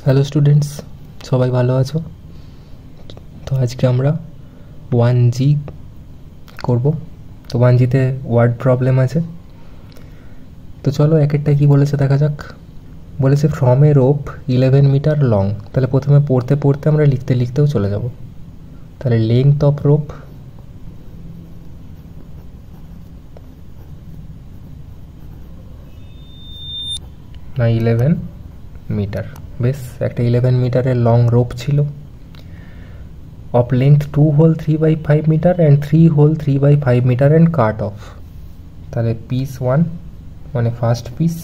Hello students, সবাই ভালো আছো? তো আজকে আমরা 1G করব। তো 1Gতে ওয়ার্ড প্রবলেম আছে। তো চলো এক একটা কী বলেছে দেখা যাক। বলেছে from a rope 11 metre long. তাহলে প্রথমে পড়তে পড়তে আমরা লিখতে লিখতেও চলে যাব। তাহলে লেংথ অফ রোপ না 11 মিটার। বেশ, একটা 11 মিটারের লং রোপ ছিল। of length 2 whole 3 by 5 meter and 3 whole 3 by 5 meter and cut off। তাহলে পিস 1 মানে ফার্স্ট পিস,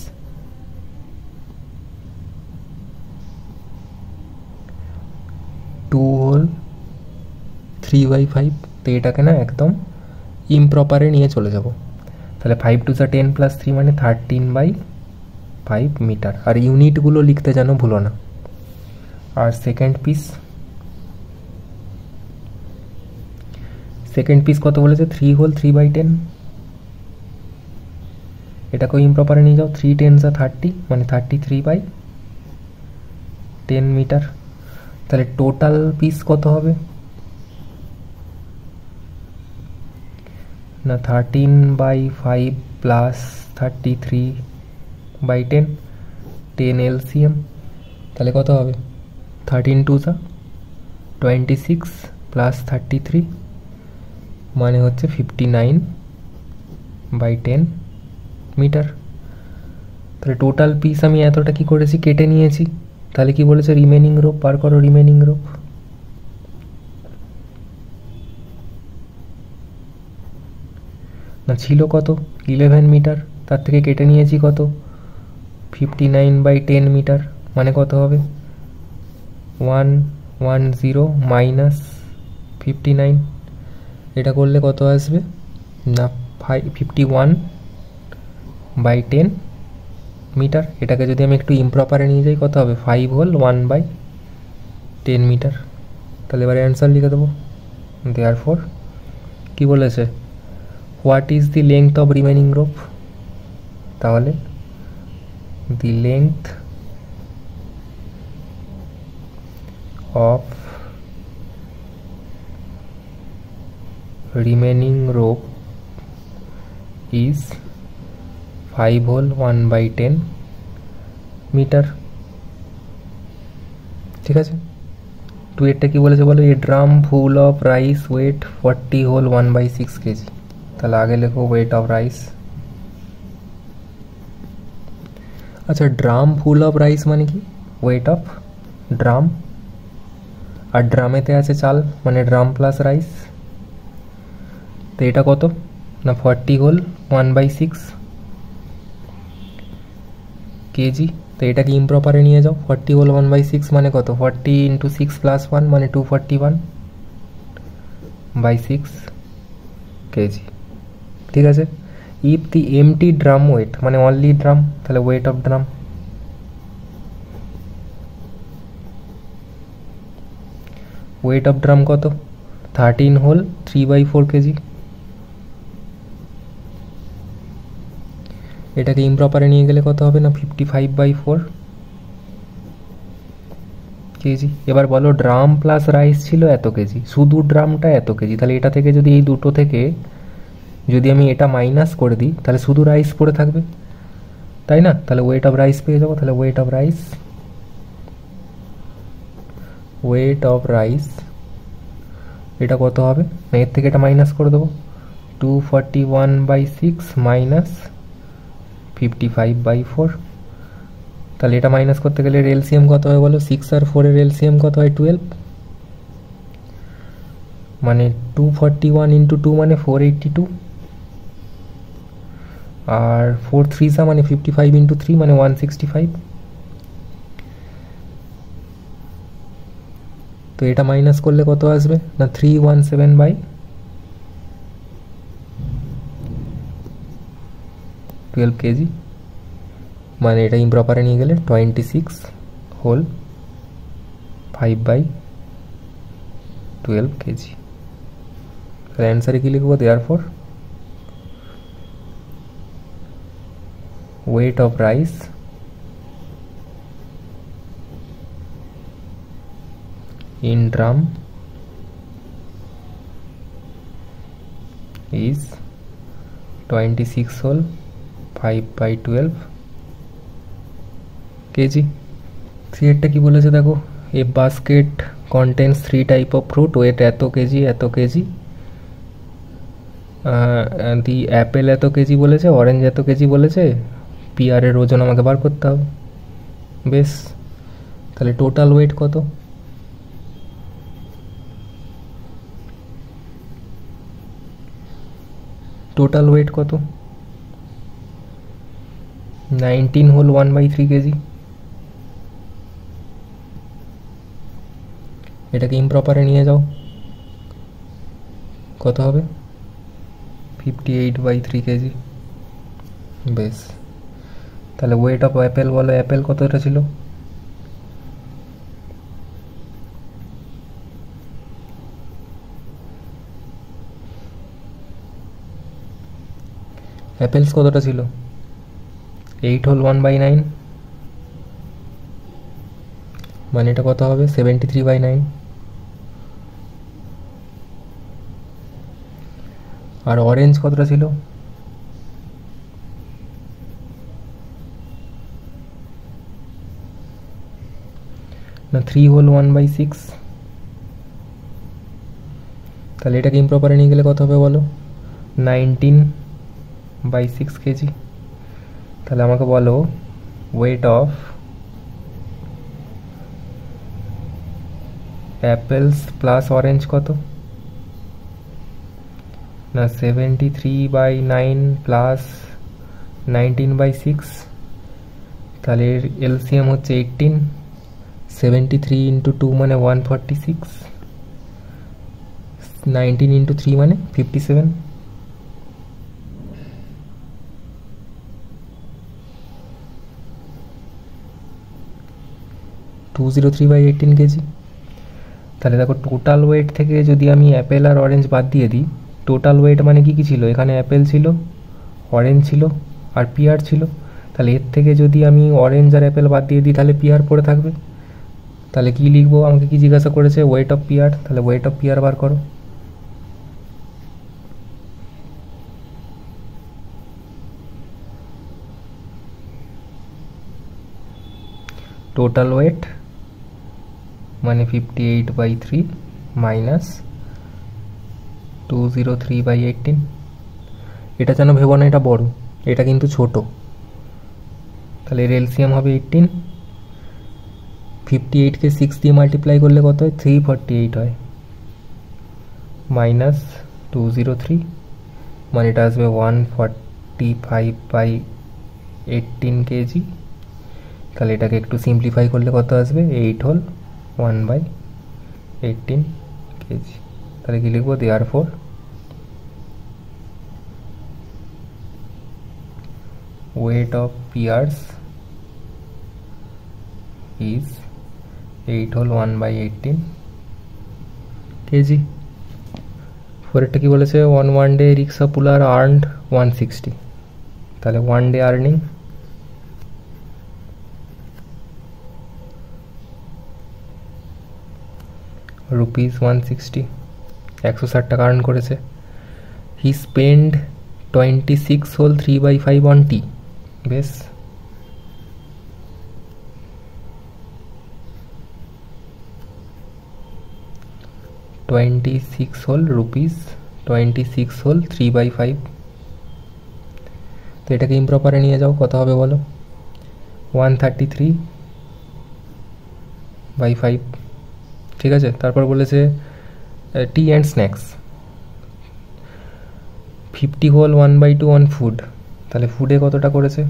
টু হোল 3/5। তো এটাকে না একদম ইমপ্রপারে নিয়ে চলে যাব। তাহলে 5 2 10 প্লাস 3 মানে 13/5 মিটার। আর ইউনিটগুলো লিখতে যেন ভুলো না। আর সেকেন্ড পিস কত বলেছে? 3 হোল 3/10। এটাকেও ইমপ্রপারে নিয়ে যাও। 3 10 30 মানে 33/10 মিটার। তাহলে টোটাল পিস কত হবে? না 13/5 প্লাস 33/10, 10 এলসিএম। তাহলে কত হবে? 13 2 26 প্লাস 33 মানে হচ্ছে 59/10 মিটার। তাহলে টোটাল পিস আমি এতটা কি করেছি? কেটে নিয়েছি। তাহলে কি বলেছে? রিমেনিং রোপ বার করো। রিমেনিং রোপ না ছিল কত? 11 মিটার। তার থেকে কেটে নিয়েছি কত? 59/10 মিটার। মানে কত হবে? 110 মাইনাস 59। এটা করলে কত আসবে? না 51/10 মিটার। এটাকে যদি আমি একটু ইমপ্রপারে নিয়ে যাই কত হবে? 5 হোল 1/10 মিটার। তাহলে এবারে অ্যান্সার লিখে দেবো। দেয়ারফর কি বলেছে? What is the length of remaining rope? তাহলে the length of remaining rope is 5 whole 1/10 metre. ঠিক আছে। টু এরটা কি বলেছে বলো? A drum full of rice weight 40 whole 1/6 kg. তাহলে আগে লেখো ওয়েট অফ রাইস। আচ্ছা, ড্রাম ফুল অফ রাইস মানে কি? Weight of drum. আর ড্রামেতে আছে চাল, মানে ড্রাম প্লাস রাইস। তো এটা কত? না 40 হোল 1/6 কেজি। তো এটাকে ইমপ্রপারে নিয়ে যাও। 40 হোল 1/6 মানে কত? 40 ইন্টু 6 প্লাস 1 মানে 241/6 কেজি। ঠিক আছে। If the empty drum weight মানে অনলি ড্রাম, তাহলে weight of drum. Weight of drum কত? 13 হোল 3/4 কেজি। এটাকে ইমপ্রপারে নিয়ে গেলে কত হবে? না 55/4 কেজি। এবার বলো, ড্রাম প্লাস রাইস ছিল এত কেজি, শুধু ড্রামটা এত কেজি। তাহলে এটা থেকে যদি এই দুটো থেকে যদি আমি এটা মাইনাস করে দিই তাহলে শুধু রাইস পড়ে থাকবে, তাই না? তাহলে ওয়েট অফ রাইস পেয়ে যাবো। তাহলে ওয়েট অফ রাইস এটা কত হবে? না এর থেকে এটা মাইনাস করে দেবো। 241/6 মাইনাস 55/4। তাহলে এটা মাইনাস করতে গেলে এলসিএম কত হয় বলো? 6 আর 4 এর এলসিএম কত হয়? 12। মানে 241 ইন্টু 2 মানে 482। আর 4 3 মানে 55 ইন্টু 3 মানে 165। তো এটা মাইনাস করলে কত আসবে? না 317/12 কেজি। মানে এটা ইমপ্রপারে নিয়ে গেলে 26 হোল 5/12 কেজি। তাহলে অ্যান্সারে কী লিখবো? Therefore weight of rice in drum is 26 whole 5/12 kg। সিএরটা কি বলেছে দেখো, a basket contains 3 type of fruit weight এত কেজি এত কেজি, দি অ্যাপেল এত কেজি বলেছে, অরেঞ্জ এত কেজি বলেছে, পিয়ারের ওজন আমাকে বার করতে হবে। বেশ, তাহলে টোটাল ওয়েট কত? টোটাল ওয়েট কত? 19 হোল 1/3 কেজি। এটাকে ইমপ্রপারে নিয়ে যাও, কত হবে? 58/3 কেজি। বেশ, তাহলে ওয়েট অফ অ্যাপেল বলো, অ্যাপেল কতটা ছিল? অ্যাপেলস কতটা ছিল? 8 হোল 1/9, মানে এটা কত হবে? 73/9। আর অরেঞ্জ কতটা ছিল? না 3 হোল 1/6। তাহলে এটাকে ইমপ্রপারে নিয়ে গেলে কত হবে বলো? 19/6 কেজি। তাহলে আমাকে বলো weight of apples plus orange কত? না 73/9 প্লাস 19/6, তাহলে এর এলসিএম হচ্ছে 18। 73 ইন্টু 2 মানে 146, 19 ইন্টু 3 মানে 57। 203/18 কেজি। তাহলে দেখো টোটাল ওয়েট থেকে যদি আমি অ্যাপেল আর অরেঞ্জ বাদ দিয়ে দিই, টোটাল ওয়েট মানে কি কি ছিল? এখানে অ্যাপেল ছিল, অরেঞ্জ ছিল আর পিয়ার ছিল। তাহলে এর থেকে যদি আমি অরেঞ্জ আর অ্যাপেল বাদ দিয়ে দিই তাহলে পিয়ার পড়ে থাকবে। তাহলে কি লিখবো? আমাকে কি জিজ্ঞাসা করেছে? Weight of pear. তাহলে ওয়েট অফ পিয়ার বার করো। টোটাল ওয়েট মানে 58/3 মাইনাস 203/18। এটা যেন ভেবো না এটা বড়, এটা কিন্তু ছোট। তাহলে এর এলসিএম হবে 18। 58কে 6 দিয়ে মাল্টিপ্লাই করলে কত হয়? 348 হয়, মাইনাস 203 মানে এটা আসবে 145/18 কেজি। তাহলে এটাকে একটু সিম্পলিফাই করলে কত আসবে? 8 হোল 1/18 কেজি। তাহলে কি লিখবো? Therefore weight of pears is 8 whole 1/18 kg. পরেরটা কি বলেছে? on one day rickshaw পুলার earned 160। তাহলে ওয়ান ডে আর্নিং রুপিস 160, 160 টাকা আর্ন করেছে। He spend 26 whole 3/5 on tea. বেশ, ₹26 হোল 3/5। তো এটাকে ইমপ্রপারে নিয়ে যাও, কত হবে বলো? 133/5। ঠিক আছে, তারপর বলেছে tea and snacks 50 whole 1/2 on food. তাহলে ফুডে কতটা করেছে?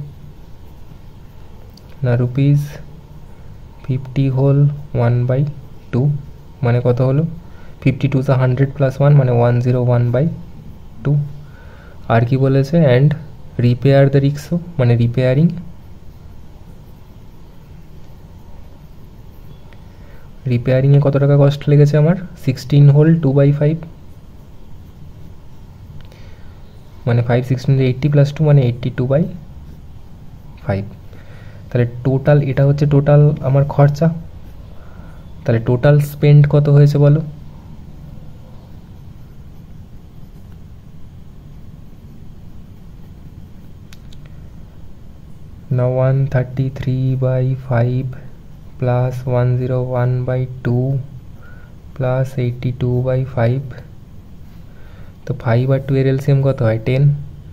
না রুপিস 50 হোল 1/2 মানে কত হলো? 52 100 প্লাস 1 মানে 101/2। আর কি বলেছে? অ্যান্ড রিপেয়ার দ্য রিক্সো মানে রিপেয়ারিং। রিপেয়ারিংয়ে কত টাকা কস্ট লেগেছে আমার? 16 হোল 2/5 মানে 516 80 প্লাস 2 মানে 82/5। তাহলে টোটাল এটা হচ্ছে টোটাল আমার খরচা। তাহলে টোটাল স্পেন্ড কত হয়েছে বলো? না 133/5 প্লাস 101/2 প্লাস 82/5, তো 5 আর 2 এর এলসিএম কত হয়? 10,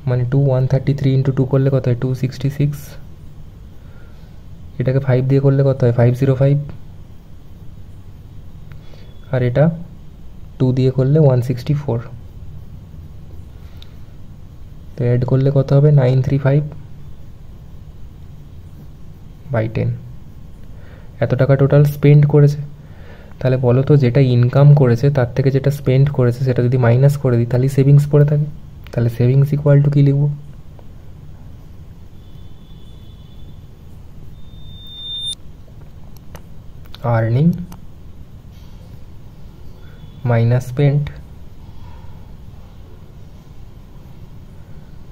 মানে 133 ইন্টু 2 করলে কত হয়? 266। এটাকে 5 দিয়ে করলে কত হয়? 505। আর এটা 2 দিয়ে করলে 164। তো অ্যাড করলে কত হবে? 935/10। এত টাকা টোটাল স্পেন্ড করেছে। তাহলে বলো তো, যেটা ইনকাম করেছে তার থেকে যেটা স্পেন্ড করেছে সেটা যদি মাইনাস করে দিই তাহলে সেভিংস পড়ে থাকে। তাহলে সেভিংস ইকুয়াল টু কী লিখবো? Earning minus spent.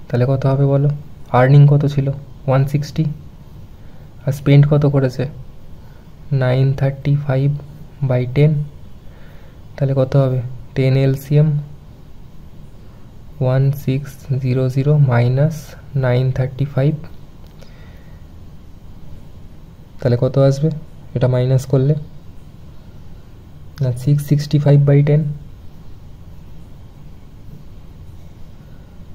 তাহলে কত হবে বলো? আর্নিং কত ছিল? 160, আর স্পেন্ড কত করেছে? 935/10। তাহলে কত হবে? 10 এলসিএম 1600 মাইনাস 935, তাহলে কত আসবে এটা মাইনাস করলে? না 665/10।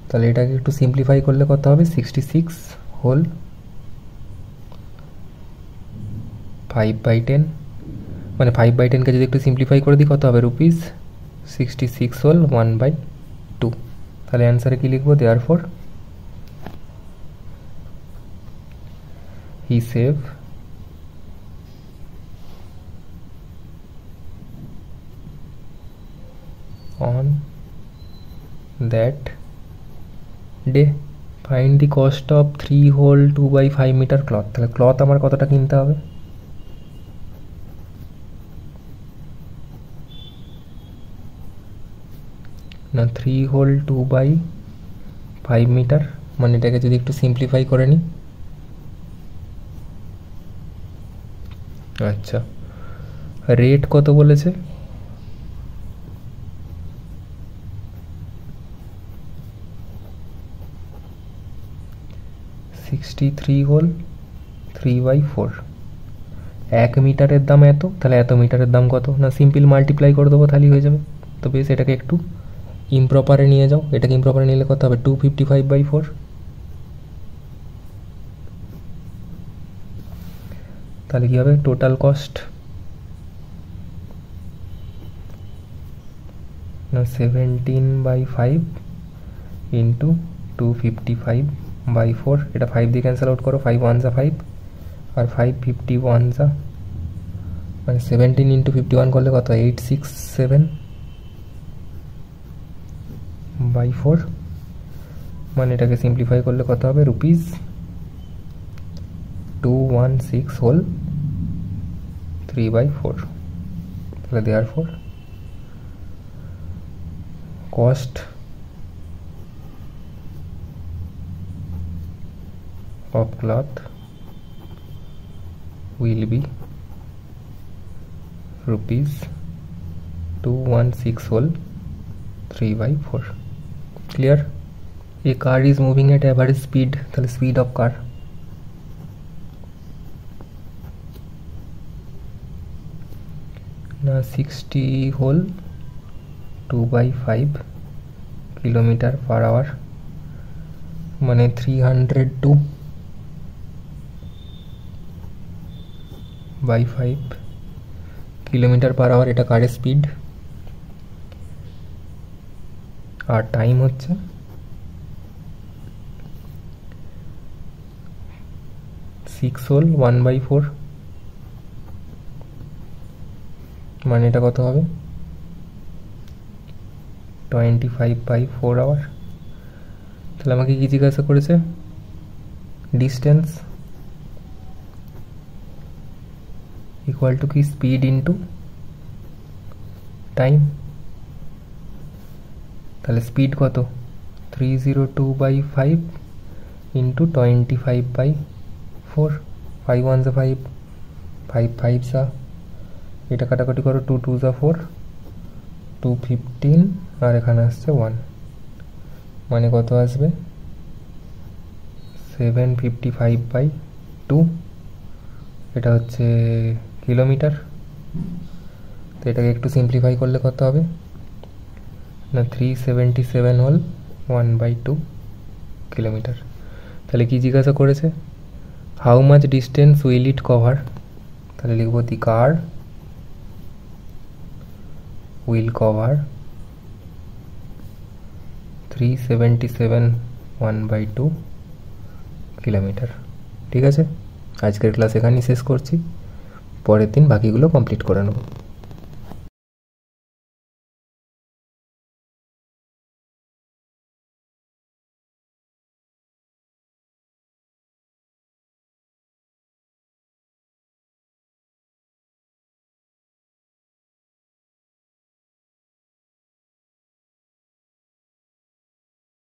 তাহলে এটাকে একটু সিম্পলিফাই করলে কত হবে? 66 হোল 5/10, মানে 5/10কে যদি একটু সিম্পলিফাই করে দিই কত হবে? Rupees 66 whole 1/2। তাহলে অ্যান্সারে কী লিখবো? Therefore he save on that day. Find the cost of 3 hole 2/5 meter cloth. তাহলে ক্লথ আমার কতটা কিনতে হবে? না 3 hole 2/5 মিটার, মানে এটাকে যদি একটু সিম্পলিফাই করে নিই, আচ্ছা রেট কত বলেছে? 63 হোল 3/4। 1 মিটারের দাম এত, তাহলে এত মিটারের দাম কত? না সিম্পল মাল্টিপ্লাই করে দেবো তাহলেই হয়ে যাবে। তো বেশ, এটাকে একটু ইমপ্রপারে নিয়ে যাও। এটাকে ইমপ্রপারে নিলে কত হবে? 255/4। তাহলে কী হবে? টোটাল কস্ট না 17/5 ইন্টু 255/4। এটা 5 দিয়ে ক্যান্সেল আউট করো, 5 1 যা 5 আর 5 51 যা, মানে 17 ইন্টু 51 করলে কত? 867/4, মানে এটাকে সিম্পলিফাই করলে কত হবে? Rupees 216 whole 3/4। তাহলে therefore cost of cloth will be rupees 216 whole 3/4. Clear? A car is moving at average speed, তাহলে speed of car না 60 whole 2/5 কিলোমিটার পার আওয়ার, মানে 302/5 কিলোমিটার পার আওয়ার, এটা কারের স্পিড। আর টাইম হচ্ছে 6 হোল 1/4, মানে এটা কত হবে? 25/4 আওয়ার। তাহলে আমাকে কি জিজ্ঞাসা করেছে? ডিস্টেন্স ইকুয়াল টু কি? Speed into time. তাহলে স্পিড কত? 302/5 ইন্টু 25/4। 5 1 যা 5, 5 5 যা এটা কাটাকাটি করো, 2 2 যা 4, 215, আর এখানে আসছে 1, মানে কত আসবে 755/2, এটা হচ্ছে কিলোমিটার। তো এটাকে একটু সিম্পলিফাই করলে কত হবে না 377 হল 1/2 কিলোমিটার। তাহলে কি জিজ্ঞাসা করেছে, how much distance will it cover, তাহলে লিখবো দি কার উইল কভার 377 1/2 কিলোমিটার। ঠিক আছে, আজকের ক্লাস এখানেই শেষ করছি, পরের দিন বাকিগুলো কমপ্লিট করে নেব।